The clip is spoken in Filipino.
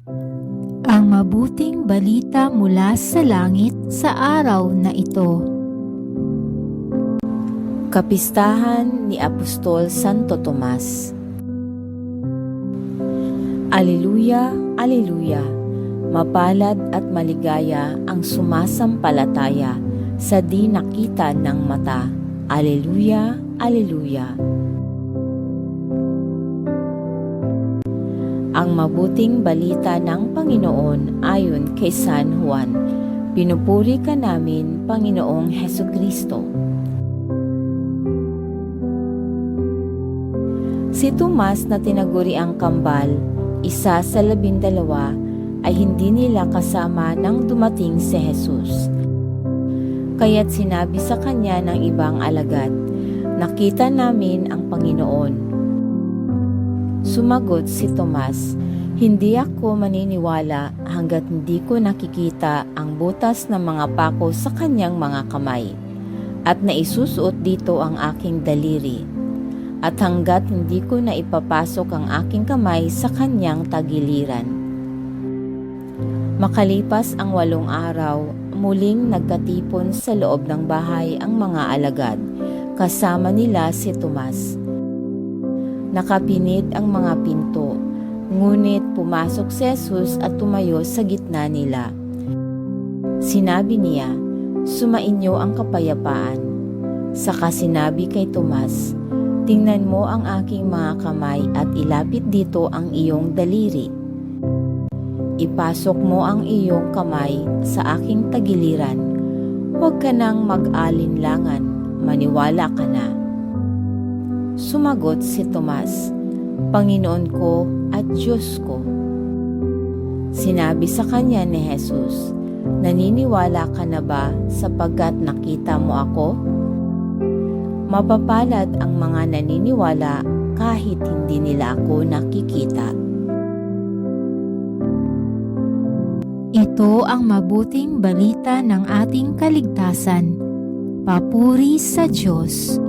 Ang mabuting balita mula sa langit sa araw na ito. Kapistahan ni Apostol Santo Tomas. Aleluya, aleluya! Mapalad at maligaya ang sumasampalataya sa di nakita ng mata. Aleluya, aleluya! Ang mabuting balita ng Panginoon ayon kay San Juan. Pinupuri ka namin, Panginoong Hesukristo. Si Tomas na tinaguriang kambal, isa sa 12, ay hindi nila kasama nang dumating si Jesus. Kaya't sinabi sa kanya ng ibang alagad, "Nakita namin ang Panginoon." Sumagot si Tomas, "Hindi ako maniniwala hanggat hindi ko nakikita ang butas ng mga pako sa kanyang mga kamay, at naisusuot dito ang aking daliri, at hanggat hindi ko na ipapasok ang aking kamay sa kanyang tagiliran." Makalipas ang 8 araw, muling nagkatipon sa loob ng bahay ang mga alagad, kasama nila si Tomas. Nakapinit ang mga pinto, ngunit pumasok si Jesus at tumayo sa gitna nila. Sinabi niya, "Sumainyo ang kapayapaan." Saka sinabi kay Tomas, "Tingnan mo ang aking mga kamay at ilapit dito ang iyong daliri. Ipasok mo ang iyong kamay sa aking tagiliran. Huwag ka nang mag-alinlangan, maniwala ka na." Sumagot si Tomas, "Panginoon ko at Diyos ko." Sinabi sa kanya ni Jesus, "Naniniwala ka na ba sapagkat nakita mo ako? Mapapalad ang mga naniniwala kahit hindi nila ako nakikita." Ito ang mabuting balita ng ating kaligtasan. Papuri sa Diyos.